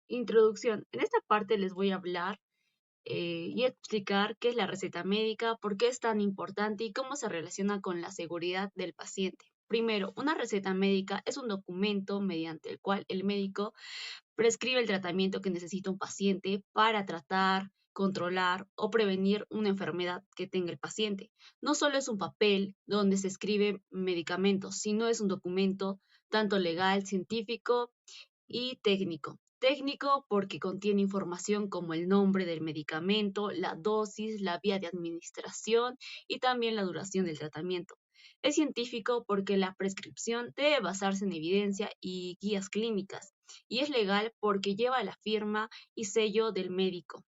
Introducción. En esta parte les voy a hablar y explicar qué es la receta médica, por qué es tan importante y cómo se relaciona con la seguridad del paciente. Primero, una receta médica es un documento mediante el cual el médico prescribe el tratamiento que necesita un paciente para tratar, controlar o prevenir una enfermedad que tenga el paciente. No solo es un papel donde se escriben medicamentos, sino es un documento tanto legal, científico y técnico. Técnico porque contiene información como el nombre del medicamento, la dosis, la vía de administración y también la duración del tratamiento. Es científico porque la prescripción debe basarse en evidencia y guías clínicas. Y es legal porque lleva la firma y sello del médico,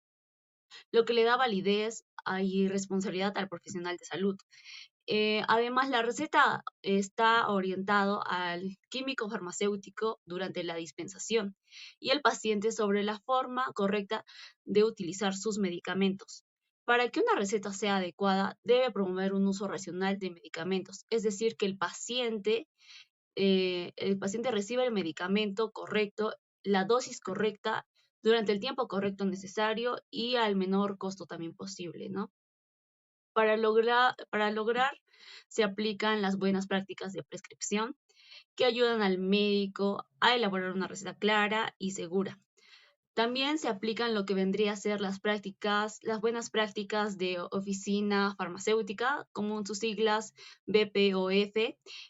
lo que le da validez y responsabilidad al profesional de salud. Además, la receta está orientado al químico farmacéutico durante la dispensación y el paciente sobre la forma correcta de utilizar sus medicamentos. Para que una receta sea adecuada, debe promover un uso racional de medicamentos, es decir, que el paciente reciba el medicamento correcto, la dosis correcta, durante el tiempo correcto necesario y al menor costo también posible, ¿no? Para lograr se aplican las buenas prácticas de prescripción que ayudan al médico a elaborar una receta clara y segura. También se aplican lo que vendría a ser las buenas prácticas de oficina farmacéutica, como en sus siglas BPOF,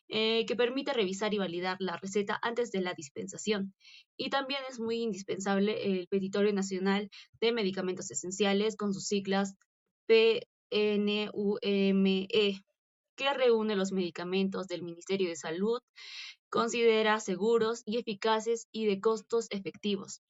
que permite revisar y validar la receta antes de la dispensación. Y también es muy indispensable el Petitorio Nacional de Medicamentos Esenciales, con sus siglas PNUME, que reúne los medicamentos del Ministerio de Salud, considera seguros y eficaces y de costos efectivos.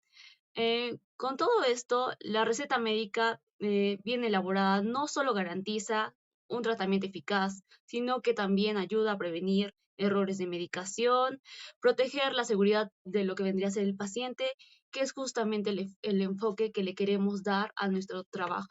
Con todo esto, la receta médica bien elaborada no solo garantiza un tratamiento eficaz, sino que también ayuda a prevenir errores de medicación, proteger la seguridad de lo que vendría a ser el paciente, que es justamente el enfoque que le queremos dar a nuestro trabajo.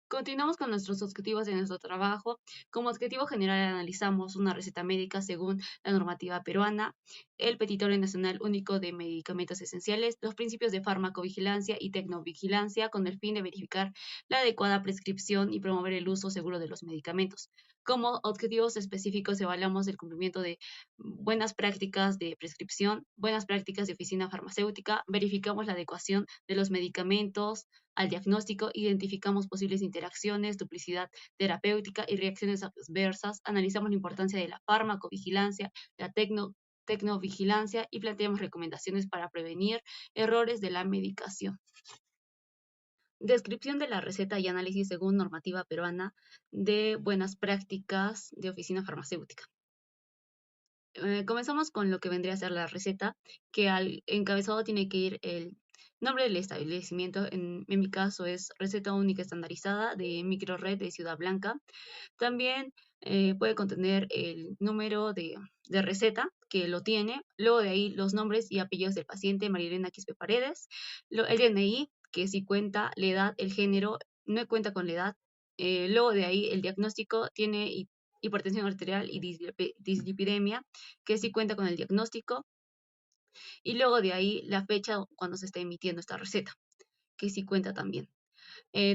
Continuamos con nuestros objetivos de nuestro trabajo. Como objetivo general analizamos una receta médica según la normativa peruana, el Petitorio Nacional Único de Medicamentos Esenciales, los principios de farmacovigilancia y tecnovigilancia con el fin de verificar la adecuada prescripción y promover el uso seguro de los medicamentos. Como objetivos específicos evaluamos el cumplimiento de buenas prácticas de prescripción, buenas prácticas de oficina farmacéutica, verificamos la adecuación de los medicamentos al diagnóstico, identificamos posibles interacciones, duplicidad terapéutica y reacciones adversas, analizamos la importancia de la farmacovigilancia, la tecnovigilancia y planteamos recomendaciones para prevenir errores de la medicación. Descripción de la receta y análisis según normativa peruana de buenas prácticas de oficina farmacéutica. Comenzamos con lo que vendría a ser la receta, que al encabezado tiene que ir el nombre del establecimiento. En mi caso es Receta Única Estandarizada de Microred de Ciudad Blanca. También puede contener el número de receta, que lo tiene. Luego de ahí los nombres y apellidos del paciente, Marilena Quispe Paredes. El DNI, que si cuenta la edad, el género, no cuenta con la edad. Luego de ahí el diagnóstico tiene hipertensión arterial y dislipidemia, que sí cuenta con el diagnóstico. Y luego de ahí la fecha cuando se está emitiendo esta receta, que sí cuenta también.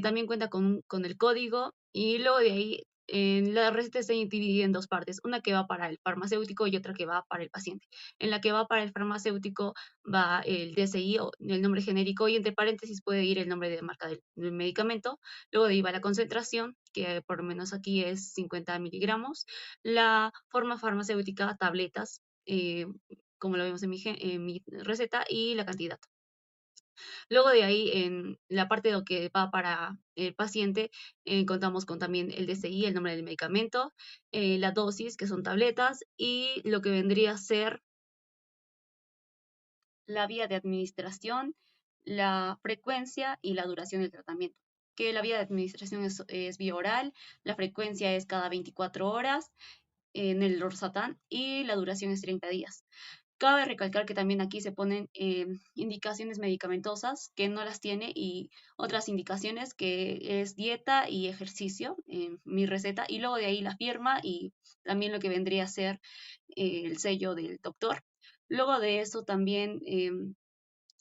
También cuenta con el código y luego de ahí la receta está dividida en dos partes, una que va para el farmacéutico y otra que va para el paciente. En la que va para el farmacéutico va el DSI o el nombre genérico y entre paréntesis puede ir el nombre de marca del medicamento. Luego de ahí va la concentración, que por lo menos aquí es 50 miligramos. La forma farmacéutica, tabletas, como lo vemos en mi receta, y la cantidad. Luego de ahí, en la parte de lo que va para el paciente, contamos con también el DCI, el nombre del medicamento, la dosis, que son tabletas, y lo que vendría a ser la vía de administración, la frecuencia y la duración del tratamiento. Que la vía de administración es vía oral, la frecuencia es cada 24 horas en el Lorsatán y la duración es 30 días. Cabe recalcar que también aquí se ponen indicaciones medicamentosas que no las tiene y otras indicaciones que es dieta y ejercicio en mi receta y luego de ahí la firma y también lo que vendría a ser el sello del doctor. Luego de eso también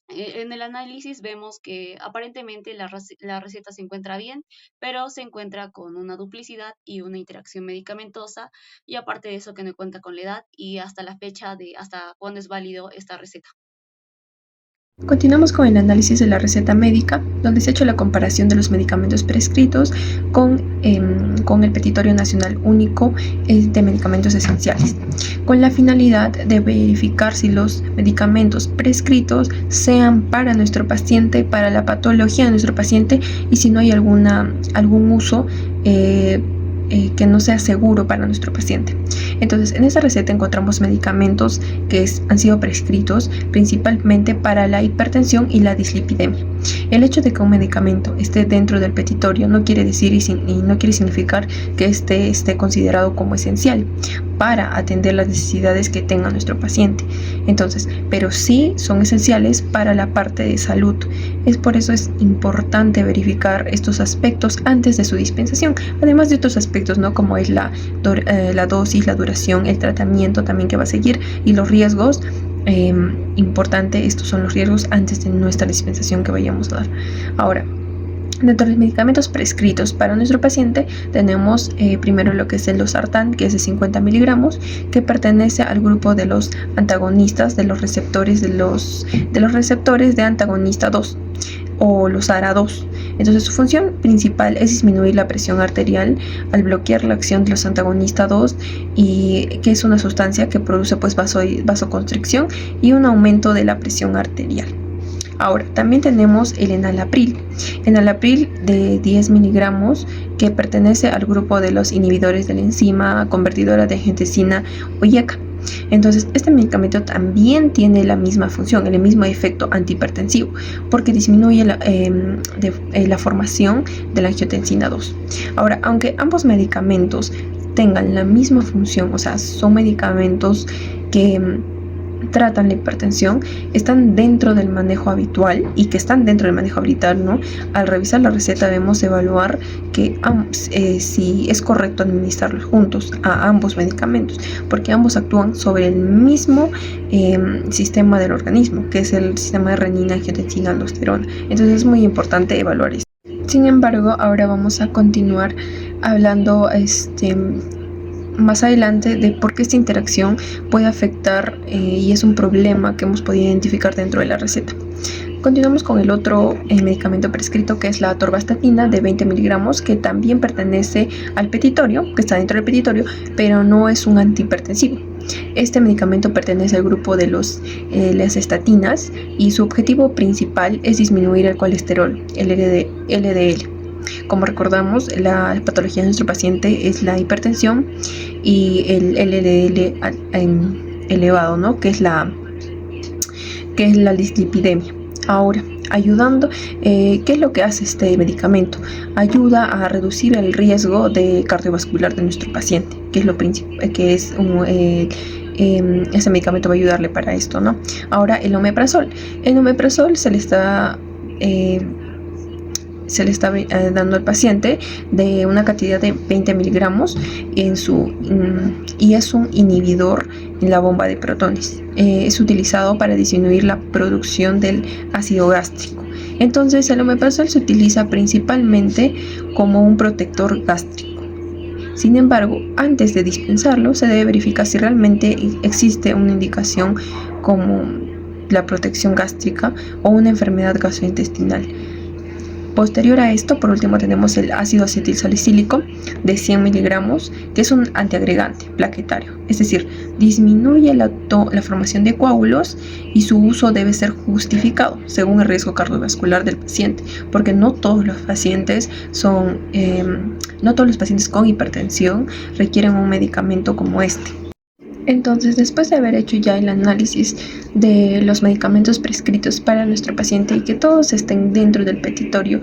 En el análisis vemos que aparentemente la receta se encuentra bien, pero se encuentra con una duplicidad y una interacción medicamentosa, y aparte de eso que no cuenta con la edad y hasta la fecha de hasta cuándo es válido esta receta. Continuamos con el análisis de la receta médica, donde se ha hecho la comparación de los medicamentos prescritos con el Petitorio Nacional Único de Medicamentos Esenciales, con la finalidad de verificar si los medicamentos prescritos sean para nuestro paciente, para la patología de nuestro paciente, y si no hay algún uso que no sea seguro para nuestro paciente. Entonces, en esta receta encontramos medicamentos que han sido prescritos principalmente para la hipertensión y la dislipidemia. El hecho de que un medicamento esté dentro del petitorio no quiere decir y no quiere significar que esté considerado como esencial para atender las necesidades que tenga nuestro paciente. Entonces, pero sí son esenciales para la parte de salud. Por eso es importante verificar estos aspectos antes de su dispensación, además de otros aspectos, ¿no? Como es la dosis, la duración, el tratamiento también que va a seguir y los riesgos. Importante, estos son los riesgos antes de nuestra dispensación que vayamos a dar. Ahora, dentro de los medicamentos prescritos para nuestro paciente tenemos primero lo que es el losartán, que es de 50 miligramos, que pertenece al grupo de los antagonistas de los receptores de receptores de antagonista 2 o los ARA2. Entonces su función principal es disminuir la presión arterial al bloquear la acción de los antagonistas 2, y que es una sustancia que produce pues vasoconstricción y un aumento de la presión arterial. Ahora, también tenemos el enalapril. Enalapril de 10 miligramos, que pertenece al grupo de los inhibidores de la enzima convertidora de angiotensina o IECA. Entonces, este medicamento también tiene la misma función, el mismo efecto antihipertensivo, porque disminuye la formación de la angiotensina 2. Ahora, aunque ambos medicamentos tengan la misma función, o sea, son medicamentos que tratan la hipertensión, están dentro del manejo habitual y que están dentro del manejo habitual, ¿no? Al revisar la receta debemos evaluar que si es correcto administrarlos juntos a ambos medicamentos, porque ambos actúan sobre el mismo sistema del organismo, que es el sistema de renina, angiotensina, aldosterona. Entonces es muy importante evaluar esto. Sin embargo, ahora vamos a continuar hablando más adelante de por qué esta interacción puede afectar y es un problema que hemos podido identificar dentro de la receta. Continuamos con el otro medicamento prescrito, que es la atorvastatina de 20 miligramos, que también pertenece al petitorio, que está dentro del petitorio, pero no es un antihipertensivo. Este medicamento pertenece al grupo de las estatinas, y su objetivo principal es disminuir el colesterol, el LDL. Como recordamos, la patología de nuestro paciente es la hipertensión y el LDL elevado, ¿no? que es la dislipidemia. Ahora, ayudando, ¿qué es lo que hace este medicamento? Ayuda a reducir el riesgo cardiovascular de nuestro paciente, que es lo principal, que es ese medicamento va a ayudarle para esto, ¿no? Ahora, el omeprazol. El omeprazol se le está dando al paciente de una cantidad de 20 miligramos y es un inhibidor en la bomba de protones. Es utilizado para disminuir la producción del ácido gástrico. Entonces, el omeprazol se utiliza principalmente como un protector gástrico. Sin embargo, antes de dispensarlo, se debe verificar si realmente existe una indicación como la protección gástrica o una enfermedad gastrointestinal. Posterior a esto, por último, tenemos el ácido acetilsalicílico de 100 miligramos, que es un antiagregante plaquetario, es decir, disminuye la formación de coágulos, y su uso debe ser justificado según el riesgo cardiovascular del paciente, porque no todos los pacientes con hipertensión requieren un medicamento como este. Entonces, después de haber hecho ya el análisis de los medicamentos prescritos para nuestro paciente y que todos estén dentro del petitorio,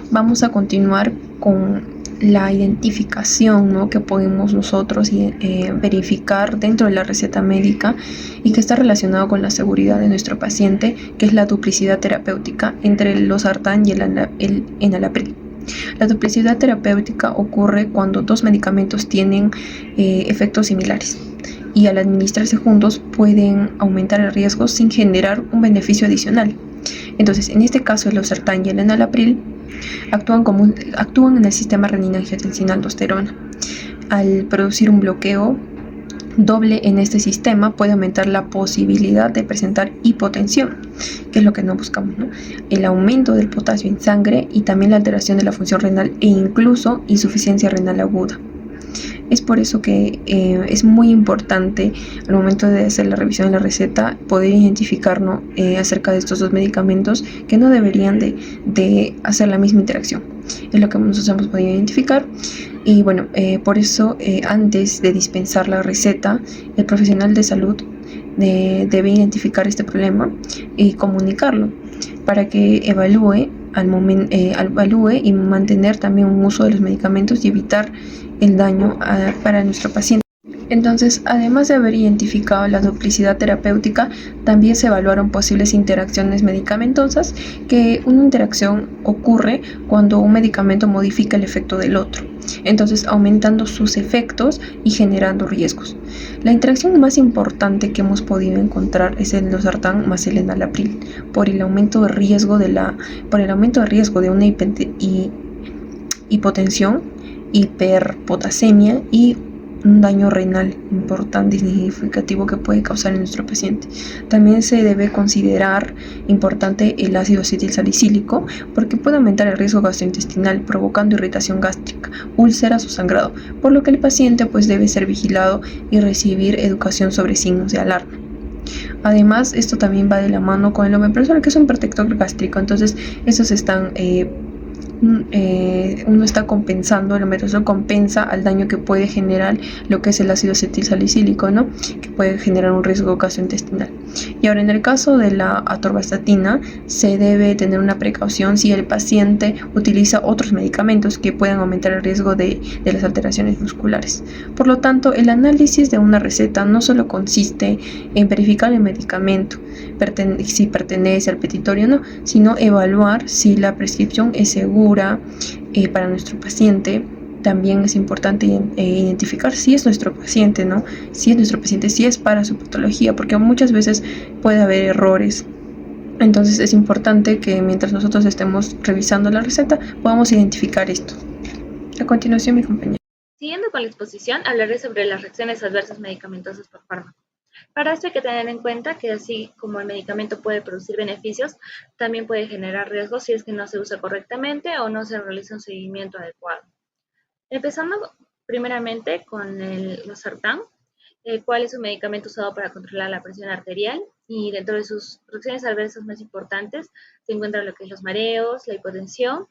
vamos a continuar con la identificación, ¿no? que podemos nosotros verificar dentro de la receta médica y que está relacionado con la seguridad de nuestro paciente, que es la duplicidad terapéutica entre el losartán y el enalapril. La duplicidad terapéutica ocurre cuando dos medicamentos tienen efectos similares y al administrarse juntos pueden aumentar el riesgo sin generar un beneficio adicional. Entonces, en este caso, el losartán y el enalapril actúan en el sistema renina-angiotensina-aldosterona. Al producir un bloqueo doble en este sistema puede aumentar la posibilidad de presentar hipotensión, que es lo que no buscamos, ¿no? El aumento del potasio en sangre y también la alteración de la función renal e incluso insuficiencia renal aguda. Es por eso que es muy importante al momento de hacer la revisión de la receta poder identificarnos acerca de estos dos medicamentos que no deberían de hacer la misma interacción. Es lo que nosotros hemos podido identificar y bueno, por eso antes de dispensar la receta, el profesional de salud debe identificar este problema y comunicarlo para que evalúe y mantener también un uso de los medicamentos y evitar el daño para nuestro paciente. Entonces, además de haber identificado la duplicidad terapéutica, también se evaluaron posibles interacciones medicamentosas, que una interacción ocurre cuando un medicamento modifica el efecto del otro, entonces aumentando sus efectos y generando riesgos. La interacción más importante que hemos podido encontrar es el losartán más el enalapril, por el aumento de riesgo de una hipotensión, hiperpotasemia y un daño renal importante y significativo que puede causar en nuestro paciente. También se debe considerar importante el ácido acetilsalicílico porque puede aumentar el riesgo gastrointestinal provocando irritación gástrica, úlceras o sangrado, por lo que el paciente pues debe ser vigilado y recibir educación sobre signos de alarma. Además, esto también va de la mano con el omeprazol, que es un protector gástrico, entonces esos están uno está compensando, el omeprazol compensa al daño que puede generar lo que es el ácido acetilsalicílico, ¿no? Que puede generar un riesgo gastrointestinal. Y ahora en el caso de la atorvastatina se debe tener una precaución si el paciente utiliza otros medicamentos que puedan aumentar el riesgo de las alteraciones musculares. Por lo tanto, el análisis de una receta no solo consiste en verificar el medicamento, si pertenece al petitorio o no, sino evaluar si la prescripción es segura para nuestro paciente. También es importante identificar si es nuestro paciente, ¿no? Si es nuestro paciente, si es para su patología, porque muchas veces puede haber errores. Entonces es importante que mientras nosotros estemos revisando la receta podamos identificar esto. A continuación, mi compañera. Siguiendo con la exposición, hablaré sobre las reacciones adversas medicamentosas por fármaco. Para esto hay que tener en cuenta que así como el medicamento puede producir beneficios, también puede generar riesgos si es que no se usa correctamente o no se realiza un seguimiento adecuado. Empezando primeramente con el losartán, el cual es un medicamento usado para controlar la presión arterial y dentro de sus reacciones adversas más importantes se encuentran lo que es los mareos, la hipotensión,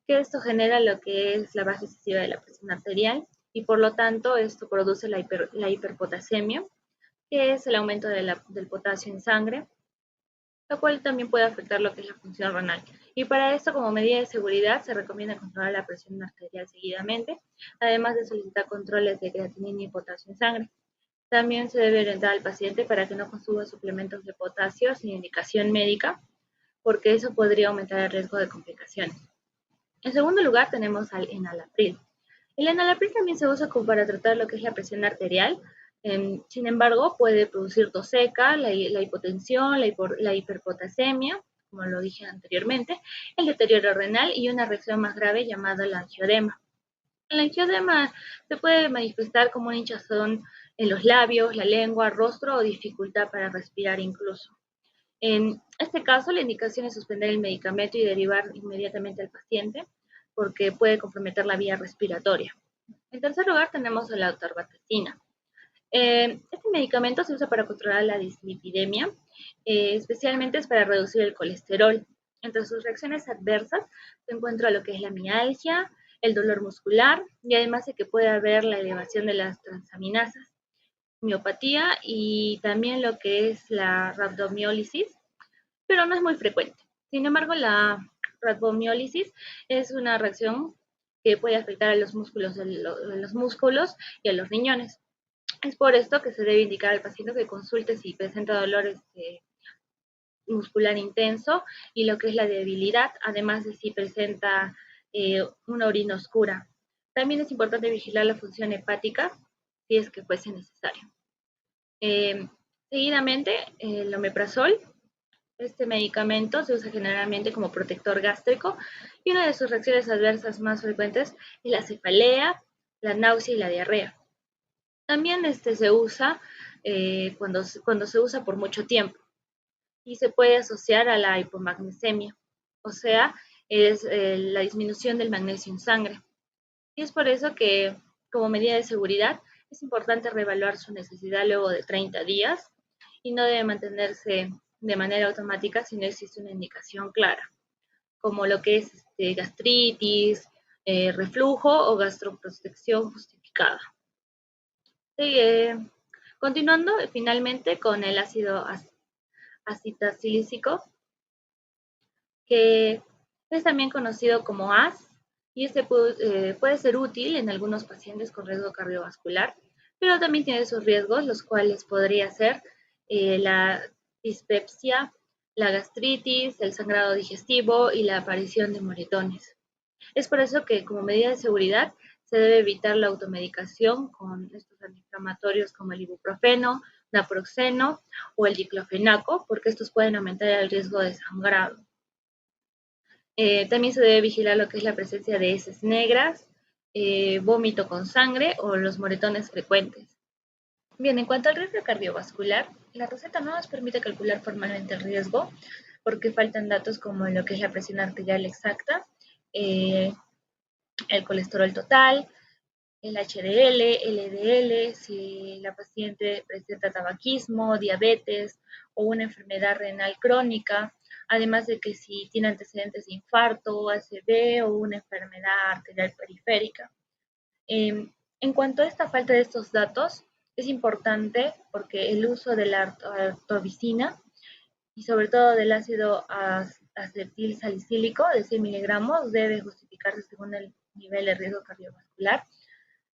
que esto genera lo que es la baja excesiva de la presión arterial y por lo tanto esto produce la hiperpotasemia, que es el aumento del potasio en sangre, lo cual también puede afectar lo que es la función renal. Y para esto, como medida de seguridad, se recomienda controlar la presión arterial seguidamente, además de solicitar controles de creatinina y potasio en sangre. También se debe orientar al paciente para que no consuma suplementos de potasio sin indicación médica, porque eso podría aumentar el riesgo de complicaciones. En segundo lugar, tenemos al enalapril. El enalapril también se usa como para tratar lo que es la presión arterial. Sin embargo, puede producir tos seca, la hipotensión, la hiperpotasemia, como lo dije anteriormente, el deterioro renal y una reacción más grave llamada la angioedema. El angioedema se puede manifestar como una hinchazón en los labios, la lengua, rostro o dificultad para respirar incluso. En este caso, la indicación es suspender el medicamento y derivar inmediatamente al paciente porque puede comprometer la vía respiratoria. En tercer lugar, tenemos la atorvastatina. Este medicamento se usa para controlar la dislipidemia, especialmente es para reducir el colesterol. Entre sus reacciones adversas se encuentra lo que es la mialgia, el dolor muscular y además de que puede haber la elevación de las transaminasas, miopatía y también lo que es la rhabdomiólisis, pero no es muy frecuente. Sin embargo, la rhabdomiólisis es una reacción que puede afectar a los músculos y a los riñones. Es por esto que se debe indicar al paciente que consulte si presenta dolores muscular intenso y lo que es la debilidad, además de si presenta una orina oscura. También es importante vigilar la función hepática si es que fuese necesario. Eh, Seguidamente, el omeprazol. Este medicamento se usa generalmente como protector gástrico y una de sus reacciones adversas más frecuentes es la cefalea, la náusea y la diarrea. También se usa cuando se usa por mucho tiempo y se puede asociar a la hipomagnesemia, o sea, es la disminución del magnesio en sangre. Y es por eso que, como medida de seguridad, es importante reevaluar su necesidad luego de 30 días y no debe mantenerse de manera automática si no existe una indicación clara, como lo que es gastritis, reflujo o gastroprotección justificada. Eh, Continuando finalmente con el ácido acetacílico, que es también conocido como AS, y puede ser útil en algunos pacientes con riesgo cardiovascular, pero también tiene sus riesgos, los cuales podría ser la dispepsia, la gastritis, el sangrado digestivo y la aparición de moretones. Es por eso que, como medida de seguridad, se debe evitar la automedicación con estos antiinflamatorios como el ibuprofeno, naproxeno o el diclofenaco, porque estos pueden aumentar el riesgo de sangrado. También se debe vigilar lo que es la presencia de heces negras, vómito con sangre o los moretones frecuentes. Bien, en cuanto al riesgo cardiovascular, la receta no nos permite calcular formalmente el riesgo porque faltan datos como lo que es la presión arterial exacta, eh, el colesterol total, el HDL, LDL, si la paciente presenta tabaquismo, diabetes o una enfermedad renal crónica, además de que si tiene antecedentes de infarto, ACV o una enfermedad arterial periférica. En cuanto a esta falta de estos datos, es importante porque el uso de la artobicina y sobre todo del ácido acetil salicílico de 100 miligramos debe justificarse según el nivel de riesgo cardiovascular,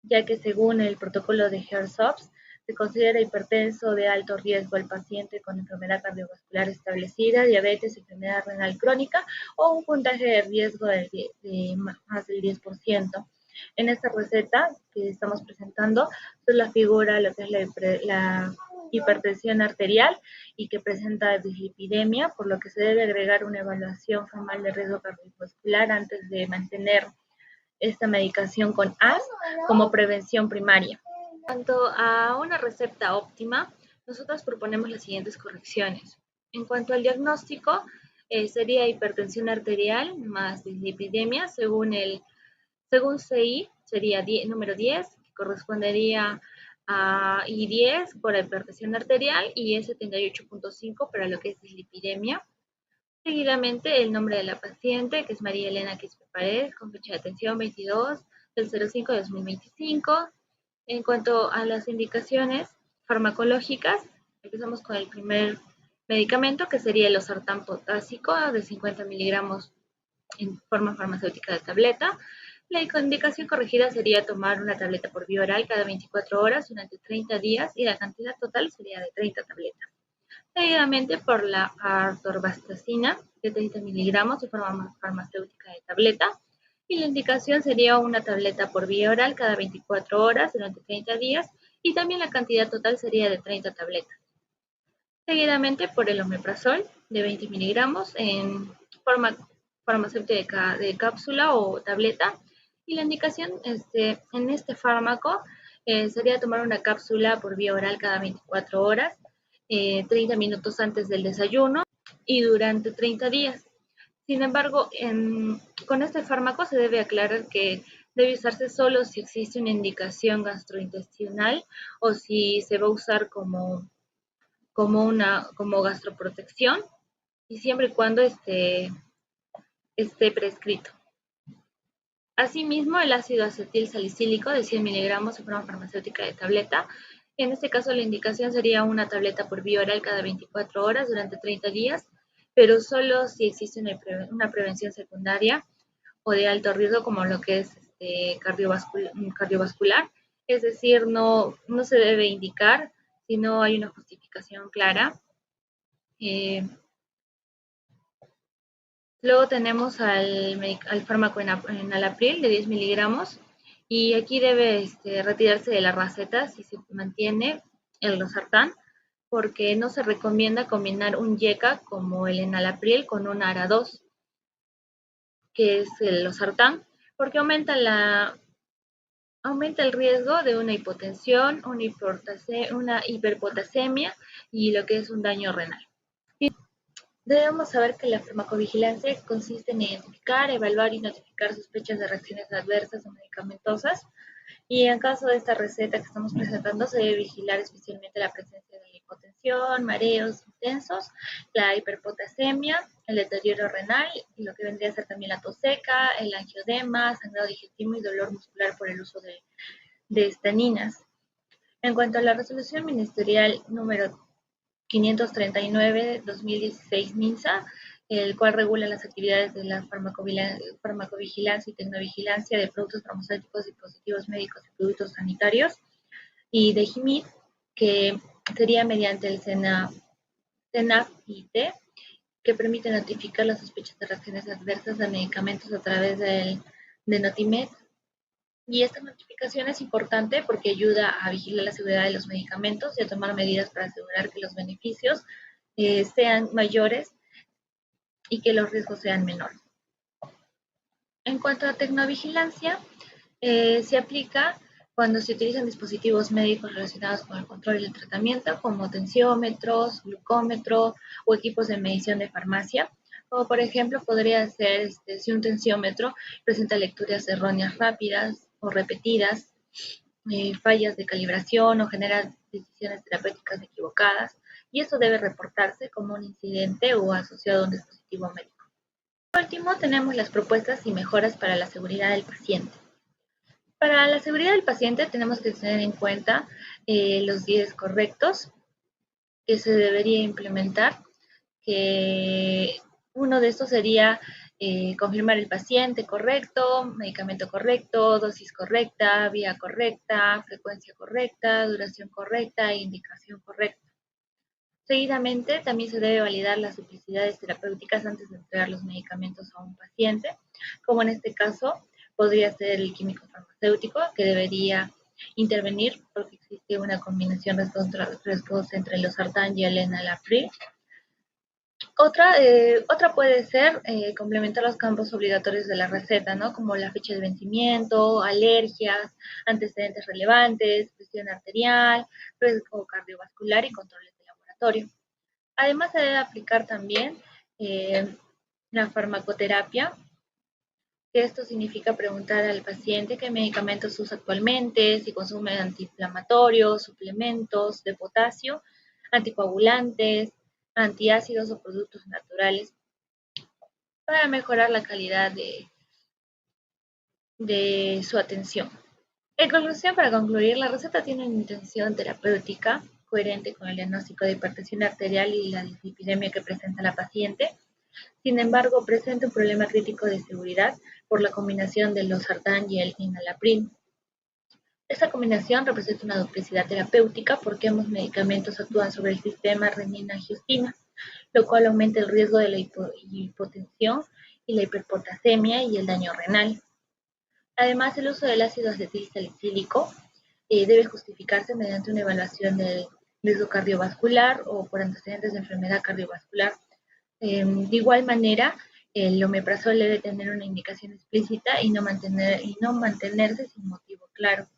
ya que según el protocolo de HERSOPS, se considera hipertenso de alto riesgo al paciente con enfermedad cardiovascular establecida, diabetes, enfermedad renal crónica o un puntaje de riesgo de más del 10%. En esta receta que estamos presentando, solo figura lo que es la hipertensión arterial y que presenta dislipidemia, por lo que se debe agregar una evaluación formal de riesgo cardiovascular antes de mantener esta medicación con AS como prevención primaria. En cuanto a una receta óptima, nosotros proponemos las siguientes correcciones. En cuanto al diagnóstico, sería hipertensión arterial más dislipidemia según CI, sería número 10, que correspondería a I10 por hipertensión arterial y E78.5 para lo que es dislipidemia. Seguidamente, el nombre de la paciente, que es María Elena Quispe Paredes, con fecha de atención 22 del 05 de 2025. En cuanto a las indicaciones farmacológicas, empezamos con el primer medicamento, que sería el losartán potásico de 50 miligramos en forma farmacéutica de tableta. La indicación corregida sería tomar una tableta por vía oral cada 24 horas durante 30 días y la cantidad total sería de 30 tabletas. Seguidamente por la atorvastatina de 30 miligramos de forma farmacéutica de tableta. Y la indicación sería una tableta por vía oral cada 24 horas durante 30 días y también la cantidad total sería de 30 tabletas. Seguidamente por el omeprazol de 20 miligramos en forma farmacéutica de cápsula o tableta. Y la indicación en este fármaco sería tomar una cápsula por vía oral cada 24 horas, 30 minutos antes del desayuno y durante 30 días. Sin embargo, con este fármaco se debe aclarar que debe usarse solo si existe una indicación gastrointestinal o si se va a usar como gastroprotección y siempre y cuando esté prescrito. Asimismo, el ácido acetil salicílico de 100 miligramos de forma farmacéutica de tableta. En este caso, la indicación sería una tableta por vía oral cada 24 horas durante 30 días, pero solo si existe una prevención secundaria o de alto riesgo como lo que es cardiovascular. Es decir, no se debe indicar si no hay una justificación clara. Luego tenemos al fármaco enalapril de 10 miligramos y aquí debe retirarse de la receta si se mantiene el losartán, porque no se recomienda combinar un YECA como el enalapril con un ARA2, que es el losartán, porque aumenta el riesgo de una hipotensión, una hiperpotasemia y lo que es un daño renal. Debemos saber que la farmacovigilancia consiste en identificar, evaluar y notificar sospechas de reacciones adversas o medicamentosas, y en caso de esta receta que estamos presentando se debe vigilar especialmente la presencia de la hipotensión, mareos intensos, la hiperpotasemia, el deterioro renal y lo que vendría a ser también la tos seca, el angioedema, sangrado digestivo y dolor muscular por el uso de estaninas. En cuanto a la resolución ministerial número 539-2016 MINSA, el cual regula las actividades de la farmacovigilancia y tecnovigilancia de productos farmacéuticos, dispositivos médicos y productos sanitarios, y de GIMIT, que sería mediante el CENAF-IT, que permite notificar las sospechas de reacciones adversas de medicamentos a través de Notimed. Y esta notificación es importante porque ayuda a vigilar la seguridad de los medicamentos y a tomar medidas para asegurar que los beneficios sean mayores y que los riesgos sean menores. En cuanto a tecnovigilancia, se aplica cuando se utilizan dispositivos médicos relacionados con el control y el tratamiento, como tensiómetros, glucómetro o equipos de medición de farmacia. O, por ejemplo, podría ser si un tensiómetro presenta lecturas erróneas rápidas o repetidas, fallas de calibración o genera decisiones terapéuticas equivocadas, y esto debe reportarse como un incidente o asociado a un dispositivo médico. Por último, tenemos las propuestas y mejoras para la seguridad del paciente. Para la seguridad del paciente tenemos que tener en cuenta los 10 correctos que se debería implementar, que uno de estos sería confirmar el paciente correcto, medicamento correcto, dosis correcta, vía correcta, frecuencia correcta, duración correcta e indicación correcta. Seguidamente, también se debe validar las duplicidades terapéuticas antes de entregar los medicamentos a un paciente, como en este caso podría ser el químico farmacéutico, que debería intervenir porque existe una combinación riesgosa entre el losartán y el enalapril. Otra puede ser complementar los campos obligatorios de la receta, ¿no? Como la fecha de vencimiento, alergias, antecedentes relevantes, presión arterial, riesgo cardiovascular y controles de laboratorio. Además, se debe aplicar también la farmacoterapia, que esto significa preguntar al paciente qué medicamentos usa actualmente, si consume antiinflamatorios, suplementos de potasio, anticoagulantes, antiácidos o productos naturales para mejorar la calidad de su atención. En conclusión, para concluir, la receta tiene una intención terapéutica coherente con el diagnóstico de hipertensión arterial y la dislipidemia que presenta la paciente. Sin embargo, presenta un problema crítico de seguridad por la combinación del losartán y el enalapril. Esta combinación representa una duplicidad terapéutica porque ambos medicamentos actúan sobre el sistema renina-angiostina, lo cual aumenta el riesgo de la hipotensión y la hiperpotasemia y el daño renal. Además, el uso del ácido acetilsalicílico debe justificarse mediante una evaluación del riesgo cardiovascular o por antecedentes de enfermedad cardiovascular. De igual manera, el omeprazol debe tener una indicación explícita y no mantenerse sin motivo claro.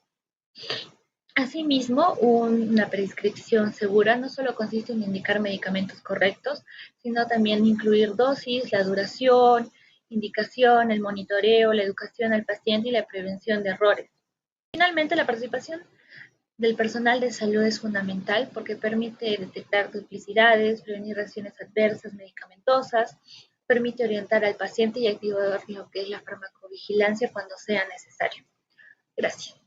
Asimismo, una prescripción segura no solo consiste en indicar medicamentos correctos, sino también incluir dosis, la duración, indicación, el monitoreo, la educación al paciente y la prevención de errores. Finalmente, la participación del personal de salud es fundamental porque permite detectar duplicidades, prevenir reacciones adversas medicamentosas, permite orientar al paciente y activar lo que es la farmacovigilancia cuando sea necesario. Gracias.